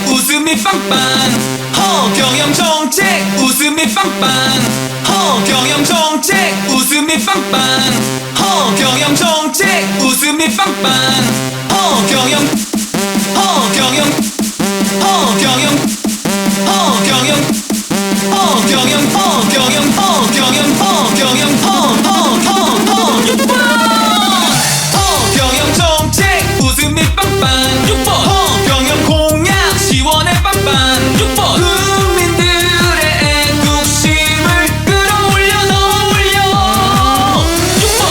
웃음이 빵빵 허경영 정책 웃음이 빵빵 허경영 정책 웃음이 빵빵 허경영 정책 웃음이 빵빵 허경영 허경영 허경영 허경영 허경영 허경영 허경영 허경영 허경영 6번 허경영 정책 웃음이 빵빵 6번 허경영 공약 시원해 빵빵 6번 국민들의 애국심을 끌어올려 넣어올려 6번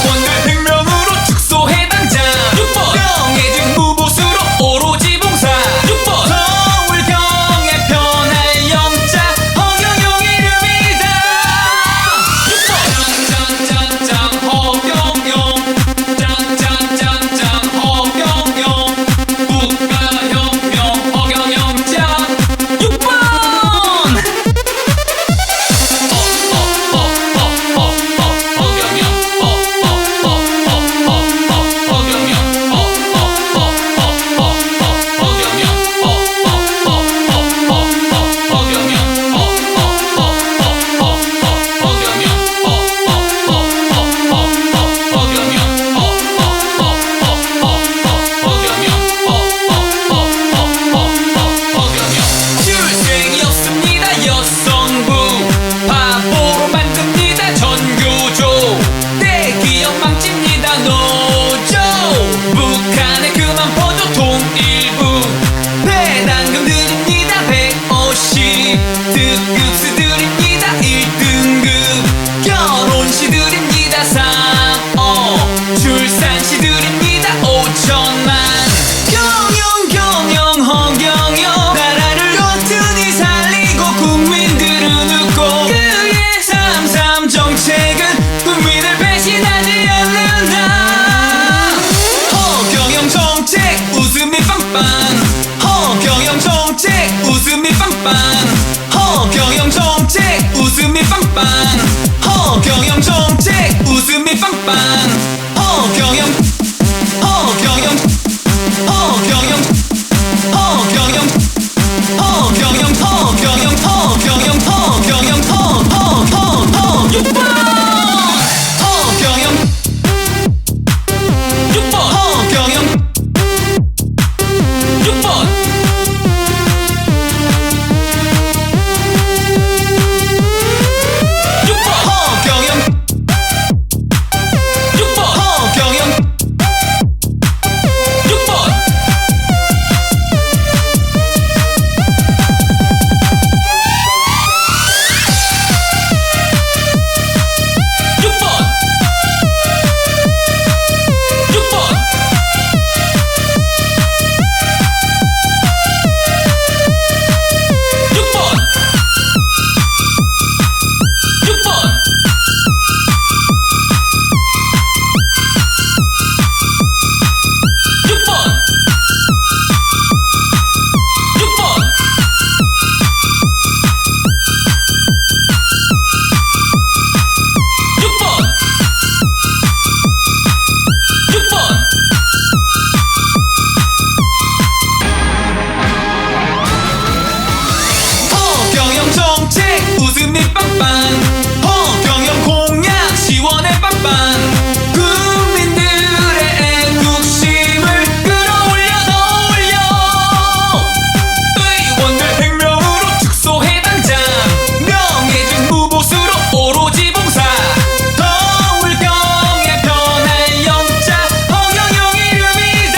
의원들 100명으로 축소해 당장 6번 명예직 무보수로 오로지 봉사 6번 서울 경에 편할 영자 허경영 이름이다 6번 짠짠짠짠 허경영 짠짠짠짠 허경영 국가혁명 허경영자 6번 출생이 없습니다 여성부 바보로 만듭니다 전교조 대기업 망칩니다 노조 북한에 그만 퍼져 통일부 배당금 드립니다 150 특급수 드립니다 1등급 결혼시 드립니다 3억 출산시 드립니다 5천만 경영 허경영 나라를 거뜬히 살리고 국민들은 웃고 그의 3.3 정책은 국민을 배신하지 않는다 허경영 정책 웃음이 빵빵 허경영 정책 웃음이 빵빵 허경영 정책 웃음이 빵빵 허경영 정책 웃음이 빵빵 허경영 허경영 허경영 허경영 허경영 허경영 허경영 허경영 허허허허 6번 허경영 6번 허경영 6번 6번 허경영 6번 허경영 6번 웃음이 빵빵 허경영 공약 시원해 빵빵 국민들의 애국심을 끌어올려 더 올려 의원들 100명으로 축소해 당장 명예진 무보수로 오로지 봉사 서울경에 변할 영자 허경영 이름이다.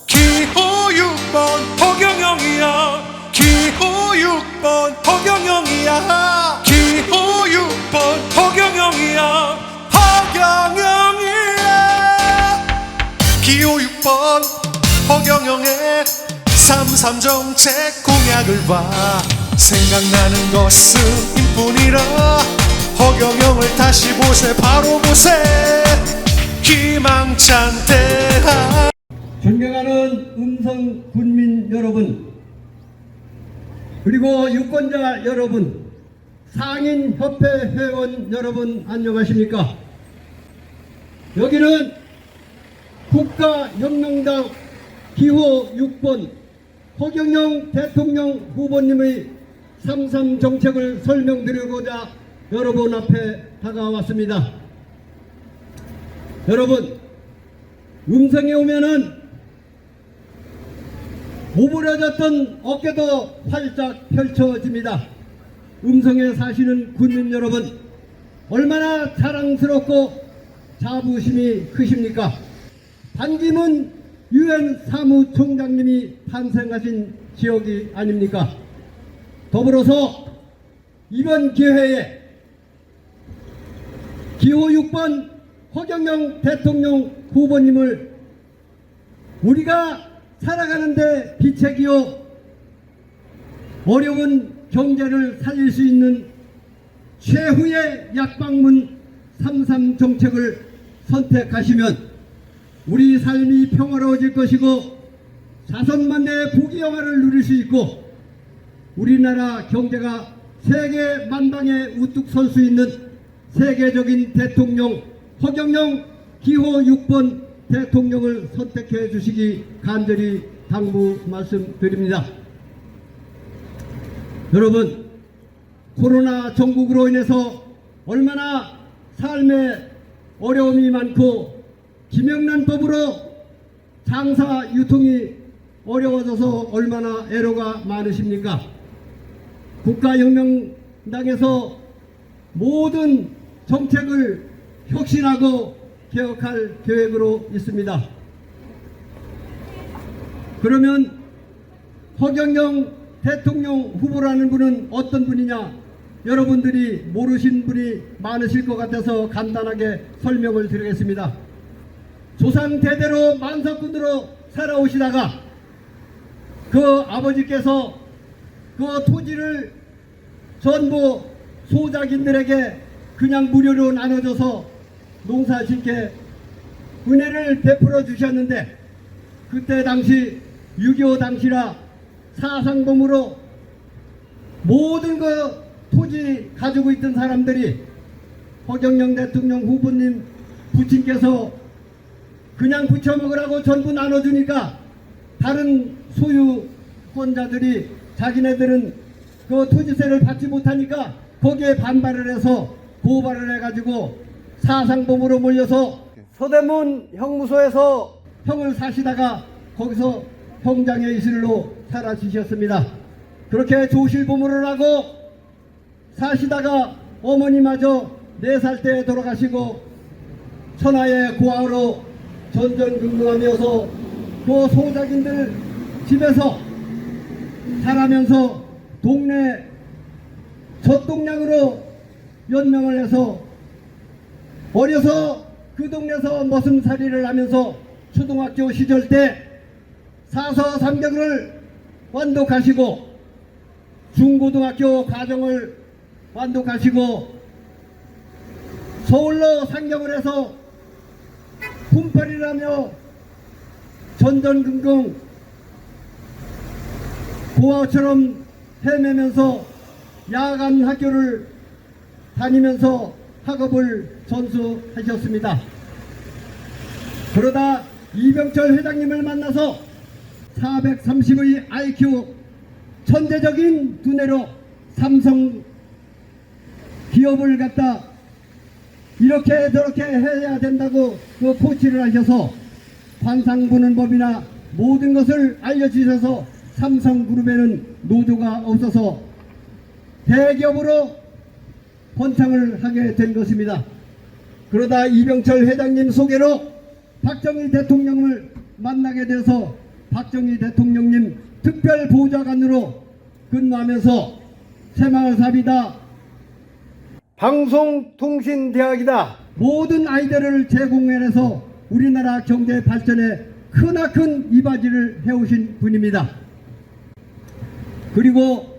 기호 6번 허경영이야. 기호 6번 허경영이야. 기호 6번 허경영이야. 허경영이야. 기호 6번 허경영의 3.3 정책 공약을 봐. 생각나는 것은 힘뿐이라. 허경영을 다시 보세, 바로 보세. 희망찬 대학. 존경하는 음성 군민 여러분, 그리고 유권자 여러분, 상인협회 회원 여러분, 안녕하십니까? 여기는 국가혁명당 기호 6번 허경영 대통령 후보님의 3.3 정책을 설명드리고자 여러분 앞에 다가왔습니다. 여러분, 음성에 오면은 오므려졌던 어깨도 활짝 펼쳐집니다. 음성에 사시는 군민 여러분, 얼마나 자랑스럽고 자부심이 크십니까? 반기문 유엔 사무총장님이 탄생하신 지역이 아닙니까? 더불어서 이번 기회에 기호 6번 허경영 대통령 후보님을 우리가 살아가는데 빛책이요, 어려운 경제를 살릴 수 있는 최후의 약방문 3.3 정책을 선택하시면 우리 삶이 평화로워질 것이고 자선만대의 부귀영화를 누릴 수 있고 우리나라 경제가 세계 만방에 우뚝 설 수 있는 세계적인 대통령 허경영 기호 6번 대통령을 선택해 주시기 간절히 당부 말씀드립니다. 여러분, 코로나 전국으로 인해서 얼마나 삶에 어려움이 많고 김영란법으로 장사 유통이 어려워져서 얼마나 애로가 많으십니까? 국가혁명당에서 모든 정책을 혁신하고 개혁할 계획으로 있습니다. 그러면 허경영 대통령 후보라는 분은 어떤 분이냐? 여러분들이 모르신 분이 많으실 것 같아서 간단하게 설명을 드리겠습니다. 조상 대대로 만석군으로 살아오시다가 그 아버지께서 그 토지를 전부 소작인들에게 그냥 무료로 나눠줘서 농사 짓게 은혜를 베풀어 주셨는데, 그때 당시 6.25 당시라 사상범으로 모든 그 토지 가지고 있던 사람들이 허경영 대통령 후보님 부친께서 그냥 부쳐 먹으라고 전부 나눠주니까 다른 소유권자들이 자기네들은 그 토지세를 받지 못하니까 거기에 반발을 해서 고발을 해가지고 사상범으로 몰려서 서대문 형무소에서 형을 사시다가 거기서 형장의 이슬로 사라지셨습니다. 그렇게 조실부모를 하고 사시다가 어머니마저 4살 때 돌아가시고 천하의 고아로 전전긍긍하면서 그 소작인들 집에서 살아면서 동네 젖동량으로 연명을 해서 어려서 그 동네에서 머슴살이를 하면서 초등학교 시절 때 사서 삼경을 완독하시고 중고등학교 과정을 완독하시고 서울로 상경을 해서 군팔이라며 전전긍긍 고아처럼 헤매면서 야간 학교를 다니면서 학업을 전수하셨습니다. 그러다 이병철 회장님을 만나서 430의 IQ 천재적인 두뇌로 삼성 기업을 갖다 이렇게 저렇게 해야 된다고 그 포치를 하셔서 관상 보는 법이나 모든 것을 알려주셔서 삼성그룹에는 노조가 없어서 대기업으로 번창을 하게 된 것입니다. 그러다 이병철 회장님 소개로 박정희 대통령을 만나게 돼서 박정희 대통령님 특별보좌관으로 근무하면서 새마을사업이다, 방송통신대학이다, 모든 아이디어를 제공해내서 우리나라 경제 발전에 크나큰 이바지를 해오신 분입니다. 그리고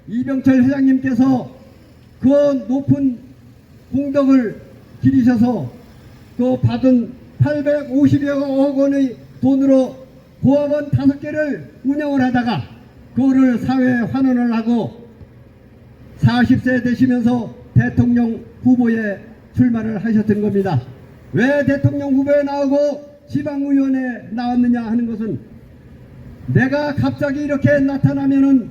이병철 회장님께서 그 높은 공덕을 기리셔서 그 받은 850여 원의 돈으로 고아원 5개를 운영을 하다가 그거를 사회에 환원을 하고 40세 되시면서 대통령 후보에 출마를 하셨던 겁니다. 왜 대통령 후보에 나오고 지방의원에 나왔느냐 하는 것은 내가 갑자기 이렇게 나타나면은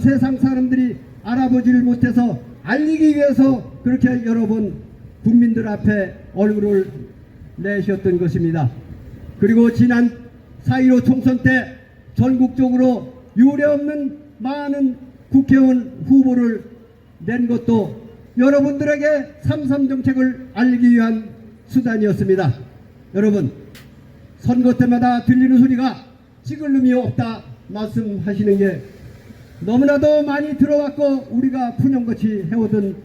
세상 사람들이 알아보지를 못해서 알리기 위해서 그렇게 여러 번 국민들 앞에 얼굴을 내셨던 것입니다. 그리고 지난 4.15 총선 때 전국적으로 유례없는 많은 국회의원 후보를 낸 것도 여러분들에게 3.3 정책을 알리기 위한 수단이었습니다. 여러분, 선거 때마다 들리는 소리가 찍을 놈이 없다 말씀하시는 게 너무나도 많이 들어왔고 우리가 푸념같이 해오던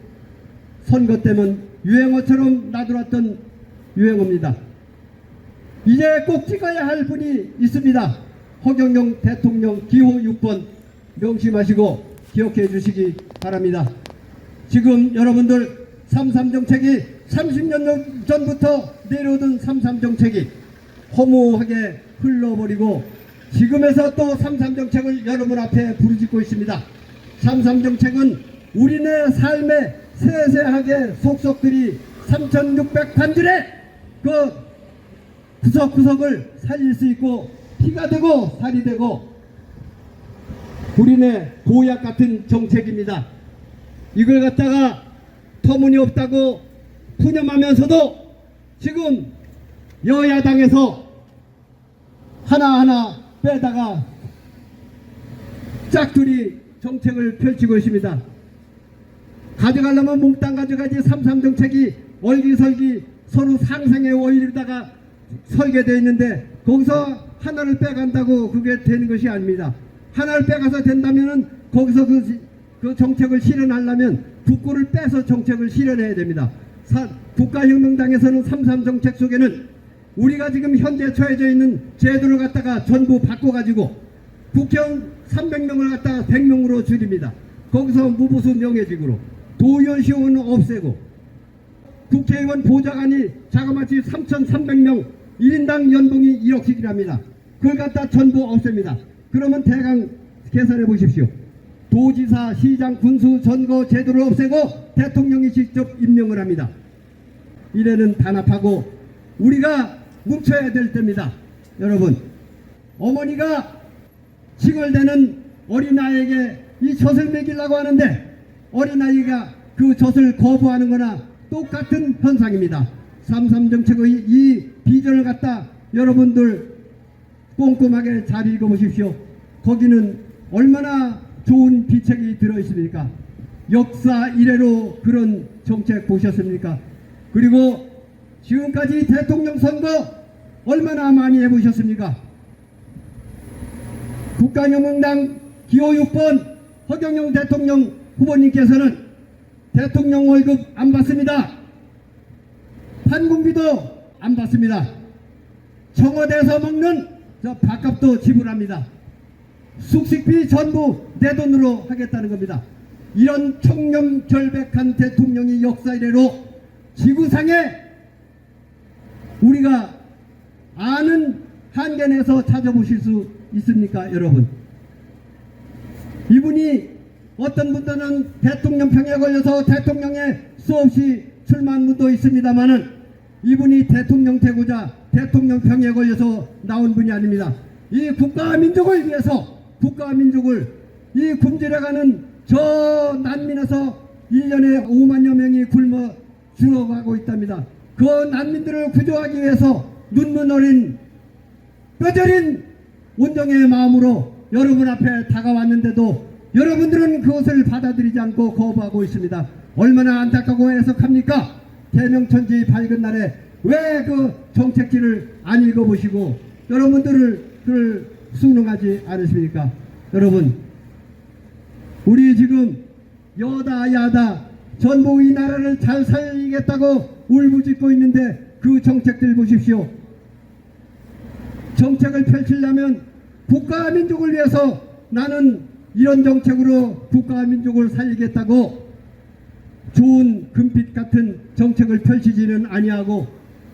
선거 때문 유행어처럼 나돌았던 유행어입니다. 이제 꼭 찍어야 할 분이 있습니다. 허경영 대통령 기호 6번 명심하시고 기억해 주시기 바랍니다. 지금 여러분들 3.3 정책이 30년 전부터 내려오던 3.3 정책이 허무하게 흘러버리고 지금에서 또 3.3 정책을 여러분 앞에 부르짖고 있습니다. 3.3 정책은 우리네 삶에 세세하게 속속들이 3,600관절의 그 구석구석을 살릴 수 있고 피가 되고 살이 되고 우리네 보약 같은 정책입니다. 이걸 갖다가 터무니없다고 푸념하면서도 지금 여야당에서 하나하나 빼다가 짝둘이 정책을 펼치고 있습니다. 가져가려면 몽땅 가져가지 3.3 정책이 얼기설기 서로 상생의 원리로다가 설계되어 있는데 거기서 하나를 빼간다고 그게 되는 것이 아닙니다. 하나를 빼가서 된다면은 거기서 그 정책을 실현하려면 국고를 빼서 정책을 실현해야 됩니다. 국가혁명당에서는 3.3 정책 속에는 우리가 지금 현재 처해져 있는 제도를 갖다가 전부 바꿔가지고 국회의원 300명을 갖다가 100명으로 줄입니다. 거기서 무보수 명예직으로 도의원 시험은 없애고 국회의원 보좌관이 자그마치 3,300명 1인당 연봉이 1억씩이랍니다. 그걸 갖다 전부 없앱니다. 그러면 대강 계산해 보십시오. 도지사, 시장, 군수, 선거 제도를 없애고 대통령이 직접 임명을 합니다. 이래는 단합하고 우리가 뭉쳐야 될 때입니다. 여러분, 어머니가 징얼대는 어린아이에게 이 젖을 먹이려고 하는데 어린아이가 그 젖을 거부하는 거나 똑같은 현상입니다. 3.3 정책의 이 비전을 갖다 여러분들 꼼꼼하게 잘 읽어보십시오. 거기는 얼마나 좋은 비책이 들어있습니까? 역사 이래로 그런 정책 보셨습니까? 그리고 지금까지 대통령 선거 얼마나 많이 해보셨습니까? 국가혁명당 기호 6번 허경영 대통령 후보님께서는 대통령 월급 안 받습니다. 판공비도 안 받습니다. 청와대에서 먹는 저 밥값도 지불합니다. 숙식비 전부 내 돈으로 하겠다는 겁니다. 이런 청렴결백한 대통령이 역사 이래로 지구상에 우리가 아는 한계 내에서 찾아보실 수 있습니까, 여러분? 이분이 어떤 분들은 대통령평에 걸려서 대통령에 수없이 출마한 분도 있습니다만은 이분이 대통령 되고자 대통령평에 걸려서 나온 분이 아닙니다. 이 국가와 민족을 위해서 국가와 민족을 이 굶주려가는 저 난민에서 1년에 5만여 명이 굶어 죽어가고 있답니다. 그 난민들을 구조하기 위해서 눈물 어린 뼈저린 온정의 마음으로 여러분 앞에 다가왔는데도 여러분들은 그것을 받아들이지 않고 거부하고 있습니다. 얼마나 안타깝고 해석합니까? 대명천지 밝은 날에 왜 그 정책지를 안 읽어보시고 여러분들을 순응하지 않으십니까? 여러분, 우리 지금 여다 야다 전부 이 나라를 잘 살리겠다고 울부짖고 있는데 그 정책들 보십시오. 정책을 펼치려면 국가와 민족을 위해서 나는 이런 정책으로 국가와 민족을 살리겠다고 좋은 금빛 같은 정책을 펼치지는 아니하고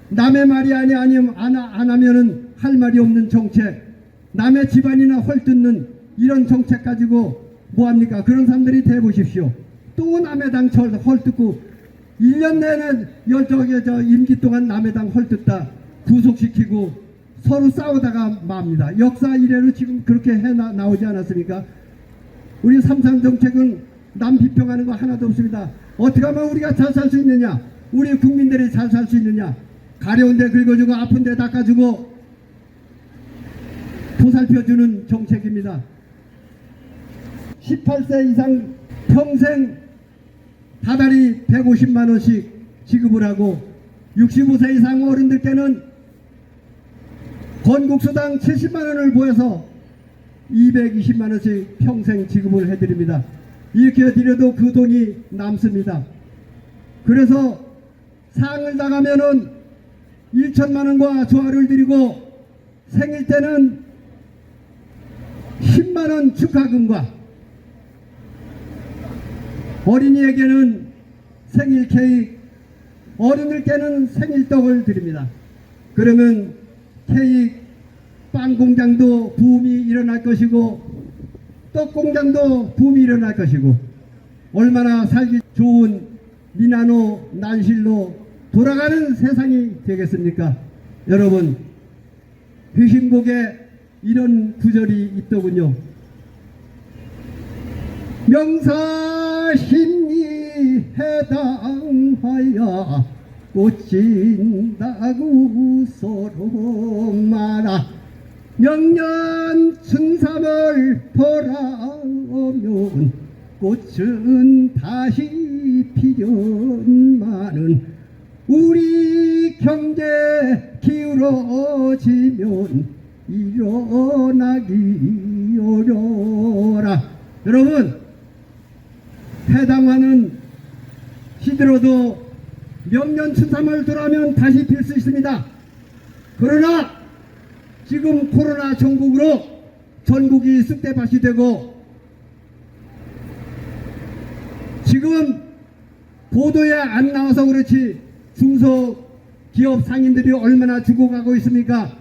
남의 말이 아니면 안 하면은 할 말이 없는 정책, 남의 집안이나 헐뜯는 이런 정책 가지고 뭐합니까? 그런 사람들이 대보십시오. 또 남의 당 헐뜯고 1년 내내 임기 동안 남의 당 헐뜯다 구속시키고 서로 싸우다가 맙니다. 역사 이래로 지금 그렇게 나오지 않았습니까? 우리 3.3 정책은 남 비평하는 거 하나도 없습니다. 어떻게 하면 우리가 잘 살 수 있느냐, 우리 국민들이 잘 살 수 있느냐, 가려운 데 긁어주고 아픈 데 닦아주고 보살펴주는 정책입니다. 18세 이상 평생 다달이 150만 원씩 지급을 하고 65세 이상 어른들께는 건국수당 70만 원을 보여서 220만 원씩 평생 지급을 해드립니다. 이렇게 드려도 그 돈이 남습니다. 그래서 상을 나가면은 1천만 원과 조화를 드리고 생일 때는 10만 원 축하금과 어린이에게는 생일 케이크, 어른들께는 생일떡을 드립니다. 그러면 케이크, 빵 공장도 붐이 일어날 것이고 떡 공장도 붐이 일어날 것이고 얼마나 살기 좋은 미나노 난실로 돌아가는 세상이 되겠습니까? 여러분, 회심곡에 이런 구절이 있더군요. 명사심리 해당하여 꽃진다고 서로 말아 명년 춘삼월 돌아오면 꽃은 다시 피련마는 우리 경제 기울어지면 일어나기 어려라. 여러분, 해당화는 시들어도 명년 춘삼월 돌아오면 다시 필 수 있습니다. 그러나 지금 코로나 전국으로 전국이 쑥대밭이 되고 지금 보도에 안 나와서 그렇지 중소기업 상인들이 얼마나 죽어가고 있습니까?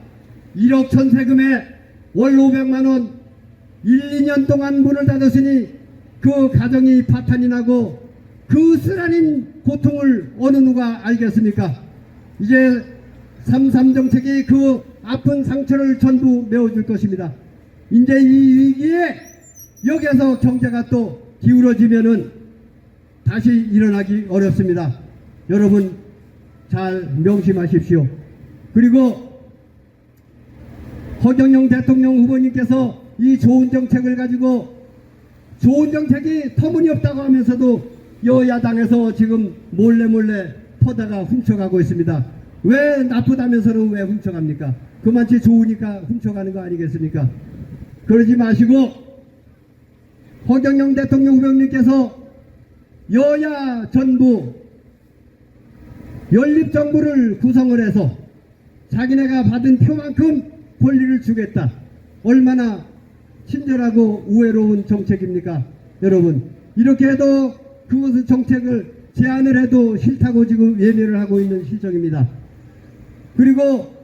1억 전세금에 월 500만원 1, 2년 동안 문을 닫았으니 그 가정이 파탄이 나고 그 쓰라린 고통을 어느 누가 알겠습니까? 이제 3.3 정책이 그 아픈 상처를 전부 메워줄 것입니다. 이제 이 위기에 여기에서 경제가 또 기울어지면은 다시 일어나기 어렵습니다. 여러분 잘 명심하십시오. 그리고 허경영 대통령 후보님께서 이 좋은 정책을 가지고 좋은 정책이 터무니없다고 하면서도 여야당에서 지금 몰래 퍼다가 훔쳐가고 있습니다. 왜 나쁘다면서는 왜 훔쳐갑니까? 그만치 좋으니까 훔쳐가는 거 아니겠습니까? 그러지 마시고 허경영 대통령 후보님께서 여야 전부 연립정부를 구성을 해서 자기네가 받은 표만큼 권리를 주겠다. 얼마나 친절하고 우애로운 정책입니까? 여러분 이렇게 해도 그것은 정책을 제안을 해도 싫다고 지금 예매를 하고 있는 실정입니다. 그리고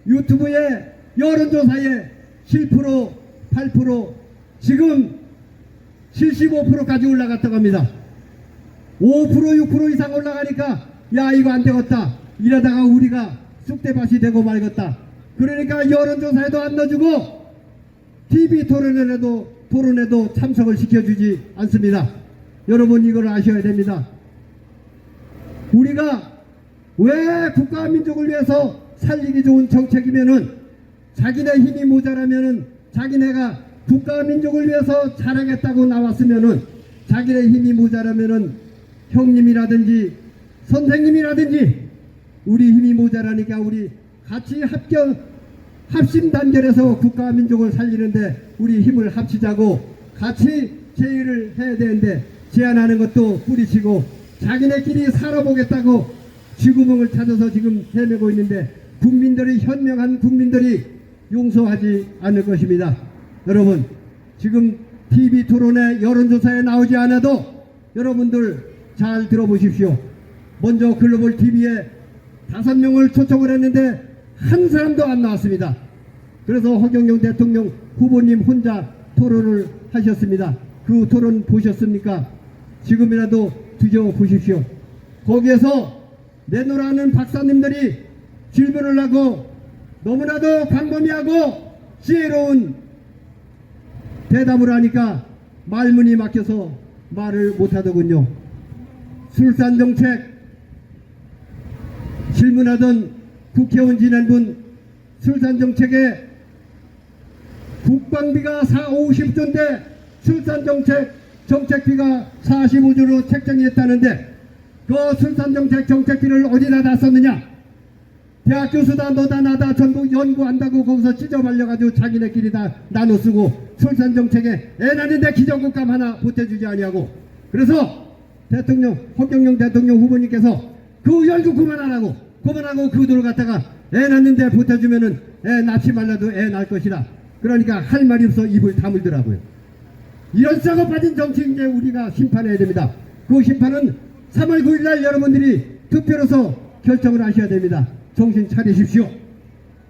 유튜브에 여론조사에 7%, 8% 지금 75%까지 올라갔다고 합니다. 5%, 6% 이상 올라가니까 야 이거 안 되겠다. 이러다가 우리가 쑥대밭이 되고 말겠다. 그러니까 여론조사에도 안 넣어주고 TV 토론에도 참석을 시켜주지 않습니다. 여러분 이걸 아셔야 됩니다. 우리가 왜 국가와 민족을 위해서 살리기 좋은 정책이면은 자기네 힘이 모자라면은 자기네가 국가와 민족을 위해서 잘하겠다고 나왔으면은 자기네 힘이 모자라면은 형님이라든지 선생님이라든지 우리 힘이 모자라니까 우리 같이 합심단결해서 국가와 민족을 살리는데 우리 힘을 합치자고 같이 제의를 해야 되는데 제안하는 것도 뿌리치고 자기네끼리 살아보겠다고 쥐구멍을 찾아서 지금 헤매고 있는데 국민들이 현명한 국민들이 용서하지 않을 것입니다. 여러분 지금 TV 토론에 여론조사에 나오지 않아도 여러분들 잘 들어보십시오. 먼저 글로벌 TV에 5명을 초청을 했는데 한 사람도 안 나왔습니다. 그래서 허경영 대통령 후보님 혼자 토론을 하셨습니다. 그 토론 보셨습니까? 지금이라도 뒤져보십시오. 거기에서 내노라는 박사님들이 질문을 하고 너무나도 광범위하고 지혜로운 대답을 하니까 말문이 막혀서 말을 못하더군요. 술산정책 질문하던 국회의원 지난분 술산정책에 국방비가 50조인데 정책비가 45조로 책정이 됐다는데 그 술산정책 정책비를 어디다 다 썼느냐? 대학 교수다 너다 나다 전부 연구한다고 거기서 찢어말려가지고 자기네끼리 다 나눠 쓰고 술산정책에 애나는데 기정국감 하나 보태주지 아니하고 그래서 허경영 대통령 후보님께서 그 연구 그만하라고 그 돈을 갖다가 애 낳는데 보태주면은 애 낳지 말라도 애 낳을 것이다. 그러니까 할 말이 없어 입을 다물더라고요. 이런 썩어 빠진 정치인에 우리가 심판해야 됩니다. 그 심판은 3월 9일날 여러분들이 투표로서 결정을 하셔야 됩니다. 정신 차리십시오.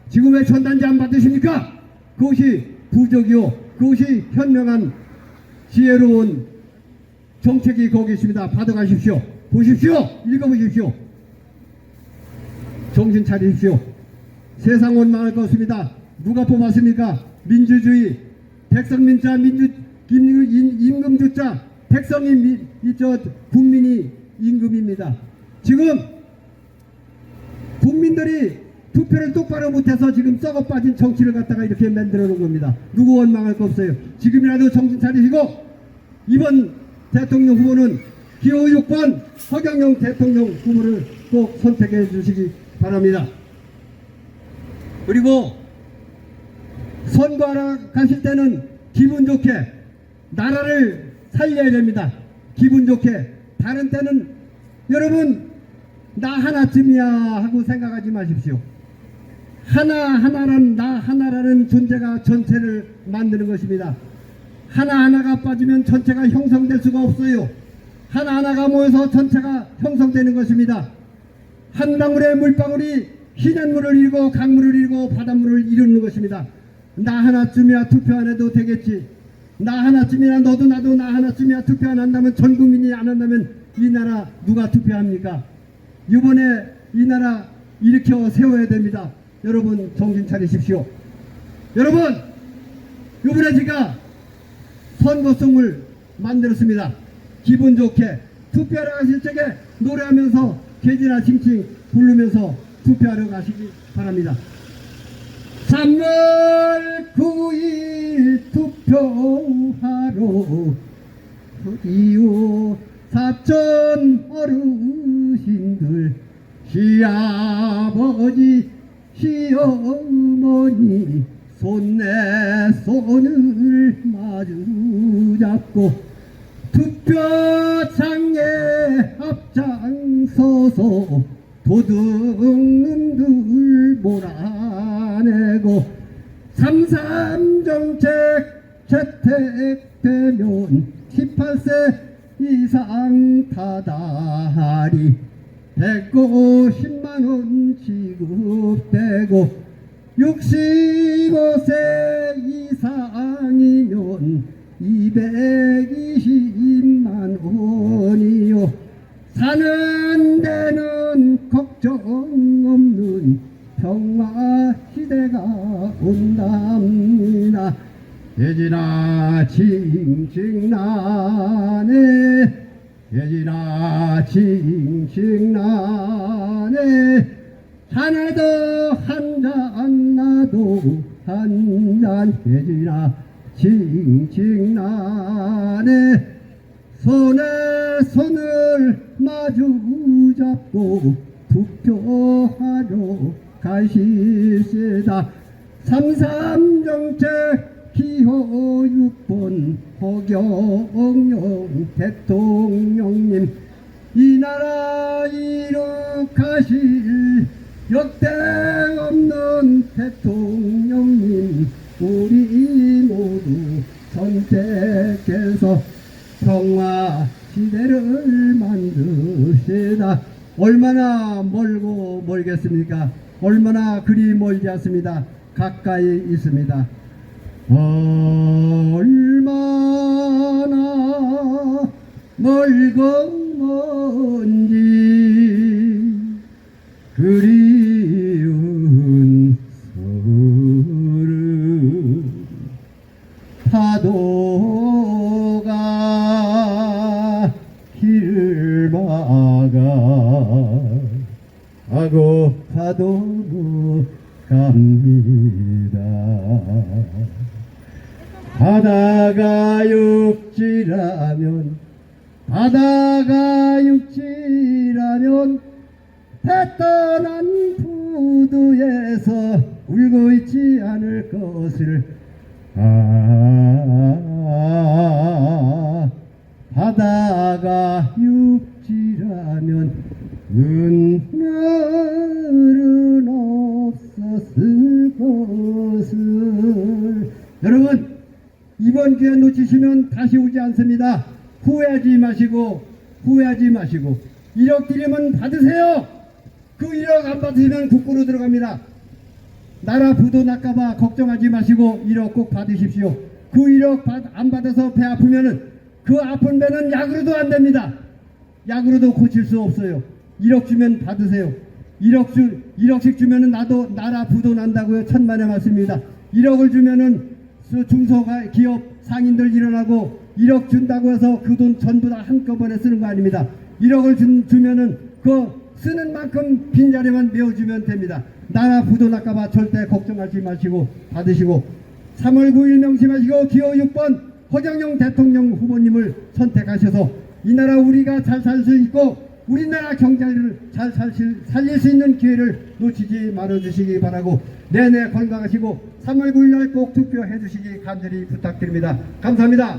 지금 왜 전단지 안 받으십니까? 그것이 부적이요 그것이 현명한 지혜로운 정책이 거기 있습니다. 받아가십시오. 보십시오. 읽어보십시오. 정신 차리십시오. 세상 원망할 것입니다. 누가 뽑았습니까? 민주주의, 백성민자, 임금주자, 백성이 국민이 임금입니다. 지금 국민들이 투표를 똑바로 못해서 지금 썩어 빠진 정치를 갖다가 이렇게 만들어 놓은 겁니다. 누구 원망할 거 없어요. 지금이라도 정신 차리시고 이번 대통령 후보는 기호 6번 허경영 대통령 후보를 꼭 선택해 주시기 바랍니다. 그리고 선거하러 가실 때는 기분 좋게 나라를 살려야 됩니다. 기분 좋게. 다른 때는 여러분 나 하나쯤이야 하고 생각하지 마십시오. 나 하나라는 존재가 전체를 만드는 것입니다. 하나하나가 빠지면 전체가 형성될 수가 없어요. 하나하나가 모여서 전체가 형성되는 것입니다. 한 방울의 물방울이 희년물을 이루고 강물을 이루고 바닷물을 이루는 것입니다. 나 하나쯤이야 투표 안 해도 되겠지. 나 하나쯤이야 너도 나도 나 하나쯤이야 투표 안 한다면 전 국민이 안 한다면 이 나라 누가 투표합니까? 이번에 이 나라 일으켜 세워야 됩니다. 여러분 정신 차리십시오. 여러분 이번에 제가 선거송을 만들었습니다. 기분 좋게 투표하러 가실 적에 노래하면서 개지나 칭칭 부르면서 투표하러 가시기 바랍니다. 3월 9일 투표하러 드디어 사촌 어르신들 시아버지 시어머니 손내 손을 마주 잡고 투표장에 앞장서서 도둑놈들 몰아내고 3.3 정책 채택되면 18세 이상 다달이 150만원 지급되고 65세 이상이면 220만원이요 사는 데는 걱정 없는 평화 시대가 온답니다. 예진아 칭칭 나네 예진아 칭칭 나네 하나도 한잔 나도 한잔 예진아 칭칭 나네 손에 손을 마주 잡고 투표하러 가시시다. 3.3 정책 기호 6번 허경영 대통령님 이 나라 이룩하실 역대 없는 대통령님 우리 모두 선택해서 평화 시대를 만드시다. 얼마나 멀고 멀겠습니까? 얼마나 그리 멀지 않습니다. 가까이 있습니다. 얼마나 멀고 먼지 그리운 서울은 파도가 길을 막아가고 파도 갑니다. 바다가 육지라면 배 떠난 부두에서 울고 있지 않을 것을 바다가 육지라면 눈물은 없었을 것을. 여러분 이번 기회 놓치시면 다시 오지 않습니다. 후회하지 마시고 1억 드리면 받으세요. 그 1억 안 받으시면 국고로 들어갑니다. 나라 부도 날까봐 걱정하지 마시고 1억 꼭 받으십시오. 그 1억 안 받아서 배 아프면은 그 아픈 배는 약으로도 안 됩니다. 약으로도 고칠 수 없어요. 1억 주면 받으세요. 1억씩 주면은 나도 나라 부도 난다고요. 천만의 말씀입니다. 1억을 주면은 중소기업 상인들 일어나고 1억 준다고 해서 그 돈 전부 다 한꺼번에 쓰는 거 아닙니다. 1억을 주면은 그 쓰는 만큼 빈자리만 메워주면 됩니다. 나라 부도 날까봐 절대 걱정하지 마시고 받으시고 3월 9일 명심하시고 기호 6번 허경영 대통령 후보님을 선택하셔서 이 나라 우리가 잘 살 수 있고 우리나라 경제를 잘 살릴 수 있는 기회를 놓치지 말아주시기 바라고 내내 건강하시고 3월 9일 날 꼭 투표해 주시기 간절히 부탁드립니다. 감사합니다.